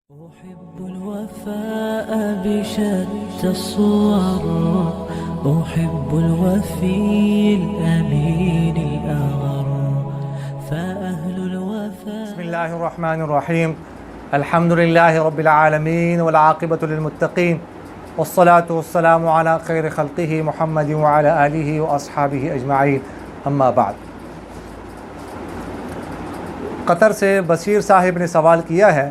أحب الوفاء بشتى الصور، أحب الوفي الأمين الأغر، فأهل الوفاء. بسم الله الرحمن الرحيم. الحمد لله رب العالمين والعاقبة للمتقين والصلاة والسلام على خير خلقه محمد وعلى آله وأصحابه أجمعين. أما بعد. قطر سے بصیر صاحب نے سوال کیا ہے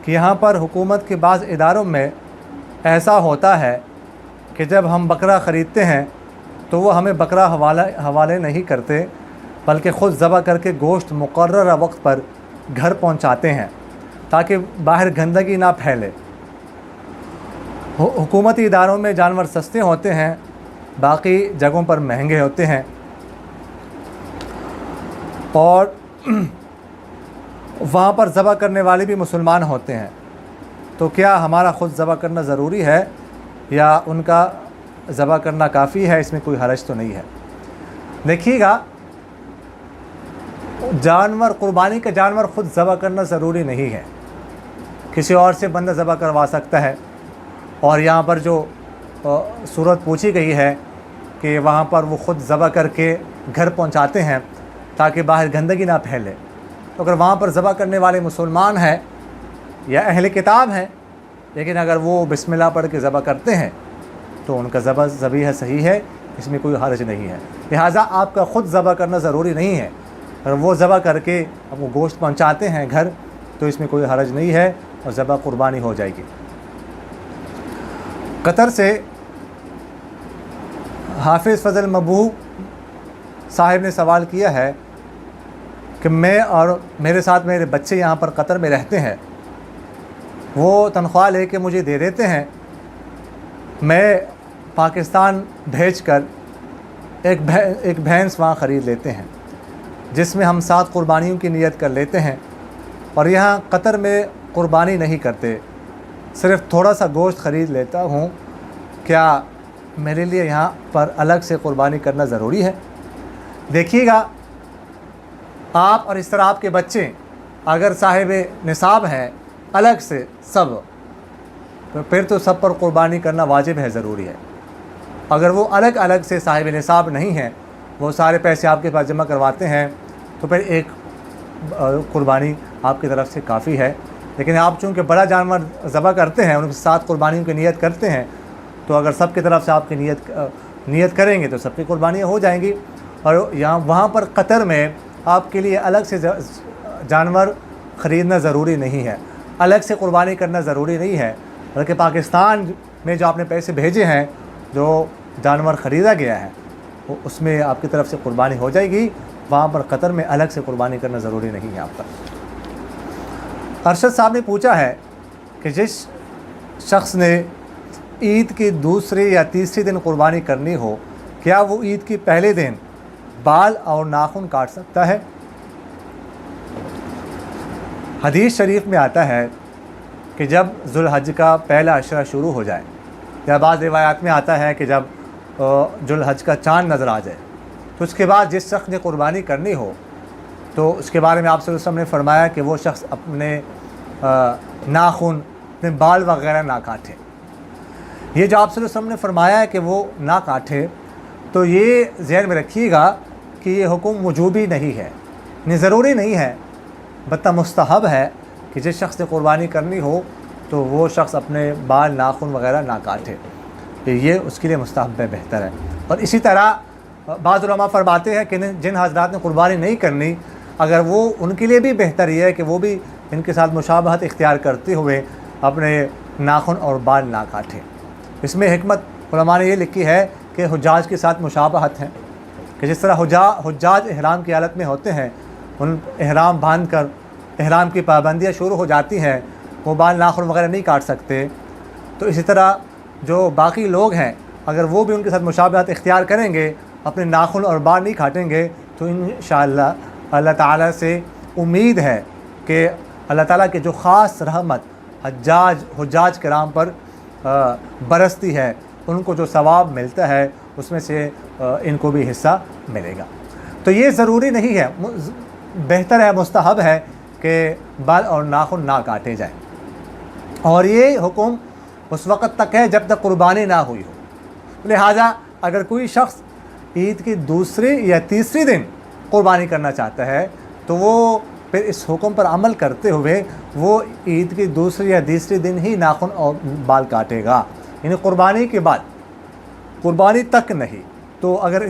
کہ یہاں پر حکومت کے بعض اداروں میں ایسا ہوتا ہے کہ جب ہم بکرا خریدتے ہیں تو وہ ہمیں بکرا حوالے نہیں کرتے، بلکہ خود ذبح کر کے گوشت مقررہ وقت پر گھر پہنچاتے ہیں تاکہ باہر گندگی نہ پھیلے۔ حکومتی اداروں میں جانور سستے ہوتے ہیں، باقی جگہوں پر مہنگے ہوتے ہیں، اور وہاں پر ذبح کرنے والے بھی مسلمان ہوتے ہیں۔ تو کیا ہمارا خود ذبح کرنا ضروری ہے یا ان کا ذبح کرنا کافی ہے؟ اس میں کوئی حرج تو نہیں ہے۔ دیکھیے گا، قربانی کا جانور خود ذبح کرنا ضروری نہیں ہے، کسی اور سے بندہ ذبح کروا سکتا ہے۔ اور یہاں پر جو صورت پوچھی گئی ہے کہ وہاں پر وہ خود ذبح کر کے گھر پہنچاتے ہیں تاکہ باہر گندگی نہ پھیلے، تو اگر وہاں پر ذبح کرنے والے مسلمان ہیں یا اہل کتاب ہیں، لیکن اگر وہ بسم اللہ پڑھ کے ذبح کرتے ہیں تو ان کا ذبیحہ صحیح ہے، اس میں کوئی حرج نہیں ہے۔ لہٰذا آپ کا خود ذبح کرنا ضروری نہیں ہے، اگر وہ ذبح کر کے آپ کو گوشت پہنچاتے ہیں گھر تو اس میں کوئی حرج نہیں ہے اور ذبح قربانی ہو جائے گی۔ قطر سے حافظ فضل مبوح صاحب نے سوال کیا ہے کہ میں اور میرے ساتھ میرے بچے یہاں پر قطر میں رہتے ہیں، وہ تنخواہ لے کے مجھے دے دیتے ہیں، میں پاکستان بھیج کر ایک بھینس وہاں خرید لیتے ہیں جس میں ہم 7 قربانیوں کی نیت کر لیتے ہیں، اور یہاں قطر میں قربانی نہیں کرتے، صرف تھوڑا سا گوشت خرید لیتا ہوں، کیا میرے لیے یہاں پر الگ سے قربانی کرنا ضروری ہے؟ دیکھیے گا، آپ اور اس طرح آپ کے بچے اگر صاحب نصاب ہیں الگ سے سب، تو پھر تو سب پر قربانی کرنا واجب ہے، ضروری ہے۔ اگر وہ الگ سے صاحب نصاب نہیں ہیں، وہ سارے پیسے آپ کے پاس جمع کرواتے ہیں، تو پھر ایک قربانی آپ کی طرف سے کافی ہے۔ لیکن آپ چونکہ بڑا جانور ذبح کرتے ہیں، ان کے 7 قربانیوں کی نیت کرتے ہیں، تو اگر سب کی طرف سے آپ کی نیت کریں گے تو سب کی قربانیاں ہو جائیں گی۔ اور وہاں پر قطر میں آپ کے لیے الگ سے جانور خریدنا ضروری نہیں ہے، الگ سے قربانی کرنا ضروری نہیں ہے، بلکہ پاکستان میں جو آپ نے پیسے بھیجے ہیں، جو جانور خریدا گیا ہے، اس میں آپ کی طرف سے قربانی ہو جائے گی۔ وہاں پر قطر میں الگ سے قربانی کرنا ضروری نہیں ہے آپ کا۔ ارشد صاحب نے پوچھا ہے کہ جس شخص نے عید کی دوسرے یا تیسرے دن قربانی کرنی ہو، کیا وہ عید کی پہلے دن بال اور ناخن کاٹ سکتا ہے؟ حدیث شریف میں آتا ہے کہ جب ذو الحج کا پہلا عشرہ شروع ہو جائے، یا بعض روایات میں آتا ہے کہ جب ذو الحج کا چاند نظر آ جائے، تو اس کے بعد جس شخص نے قربانی کرنی ہو تو اس کے بارے میں آپ صلی اللہ علیہ وسلم نے فرمایا کہ وہ شخص اپنے ناخن، اپنے بال وغیرہ نہ کاٹے۔ یہ جو آپ صلی اللہ علیہ وسلم نے فرمایا ہے کہ وہ نہ کاٹے، تو یہ ذہن میں رکھیے گا کہ یہ حکم وجوبی نہیں ہے، یعنی ضروری نہیں ہے، البتہ مستحب ہے کہ جس شخص نے قربانی کرنی ہو تو وہ شخص اپنے بال ناخن وغیرہ نہ کاٹے، یہ اس کے لیے مستحب بہتر ہے۔ اور اسی طرح بعض علماء فرماتے ہیں کہ جن حضرات نے قربانی نہیں کرنی، اگر وہ ان کے لیے بھی بہتر یہ ہے کہ وہ بھی ان کے ساتھ مشابہت اختیار کرتے ہوئے اپنے ناخن اور بال نہ کاٹیں۔ اس میں حکمت علماء نے یہ لکھی ہے کہ حجاج کے ساتھ مشابہت ہے، کہ جس طرح حجاج احرام کی حالت میں ہوتے ہیں، ان احرام باندھ کر احرام کی پابندیاں شروع ہو جاتی ہیں، وہ بال ناخن وغیرہ نہیں کاٹ سکتے، تو اسی طرح جو باقی لوگ ہیں اگر وہ بھی ان کے ساتھ مشابہت اختیار کریں گے، اپنے ناخن اور بال نہیں کاٹیں گے، تو انشاءاللہ اللہ تعالیٰ سے امید ہے کہ اللہ تعالیٰ کے جو خاص رحمت حجاج کرام پر برستی ہے، ان کو جو ثواب ملتا ہے اس میں سے ان کو بھی حصہ ملے گا۔ تو یہ ضروری نہیں ہے، بہتر ہے، مستحب ہے کہ بال اور ناخن نہ کاٹے جائیں۔ اور یہ حکم اس وقت تک ہے جب تک قربانی نہ ہوئی ہو۔ لہٰذا اگر کوئی شخص عید کی دوسرے یا تیسری دن قربانی کرنا چاہتا ہے تو وہ پھر اس حکم پر عمل کرتے ہوئے وہ عید کی دوسری یا تیسری دن ہی ناخن اور بال کاٹے گا، یعنی قربانی کے بعد، قربانی تک نہیں۔ تو اگر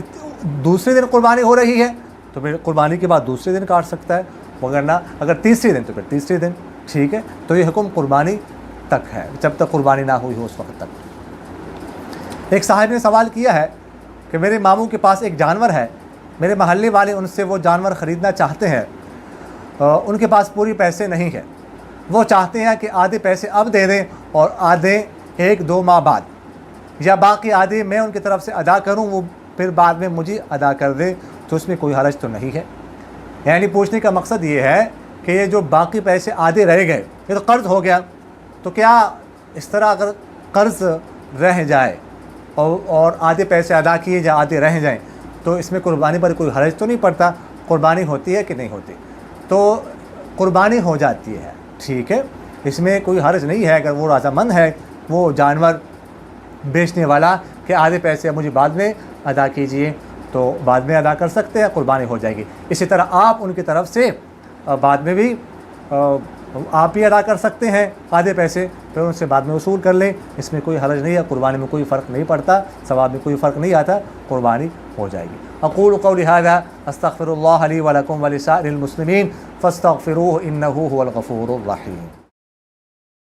دوسرے دن قربانی ہو رہی ہے تو پھر قربانی کے بعد دوسرے دن کاٹ سکتا ہے، وگرنہ اگر تیسری دن تو پھر تیسری دن، ٹھیک ہے۔ تو یہ حکم قربانی تک ہے، جب تک قربانی نہ ہوئی ہو اس وقت تک۔ ایک صاحب نے سوال کیا ہے کہ میرے ماموں کے پاس ایک جانور ہے، میرے محلے والے ان سے وہ جانور خریدنا چاہتے ہیں، ان کے پاس پوری پیسے نہیں ہیں، وہ چاہتے ہیں کہ آدھے پیسے اب دے دیں اور آدھے 1-2 ماہ بعد، یا باقی آدھے میں ان کی طرف سے ادا کروں، وہ پھر بعد میں مجھے ادا کر دے، تو اس میں کوئی حرج تو نہیں ہے؟ یعنی پوچھنے کا مقصد یہ ہے کہ یہ جو باقی پیسے آدھے رہ گئے، یہ تو قرض ہو گیا، تو کیا اس طرح اگر قرض رہ جائے اور آدھے پیسے ادا کیے جائیں، آدھے رہ جائیں، تو اس میں قربانی پر کوئی حرج تو نہیں پڑتا؟ قربانی ہوتی ہے کہ نہیں ہوتی؟ تو قربانی ہو جاتی ہے، ٹھیک ہے، اس میں کوئی حرج نہیں ہے اگر وہ رضامند ہے وہ جانور بیچنے والا کہ آدھے پیسے مجھے بعد میں ادا کیجئے، تو بعد میں ادا کر سکتے ہیں، قربانی ہو جائے گی۔ اسی طرح آپ ان کی طرف سے بعد میں بھی آپ بھی ادا کر سکتے ہیں آدھے پیسے، پھر ان سے بعد میں وصول کر لیں، اس میں کوئی حرج نہیں ہے، قربانی میں کوئی فرق نہیں پڑتا، ثواب میں کوئی فرق نہیں آتا، قربانی ہو جائے گی۔ اقول قولی ھذا استغفر اللہ لی ولکم ولسائر المسلمین فاستغفروہ انہ ھو الغفور الرحیم۔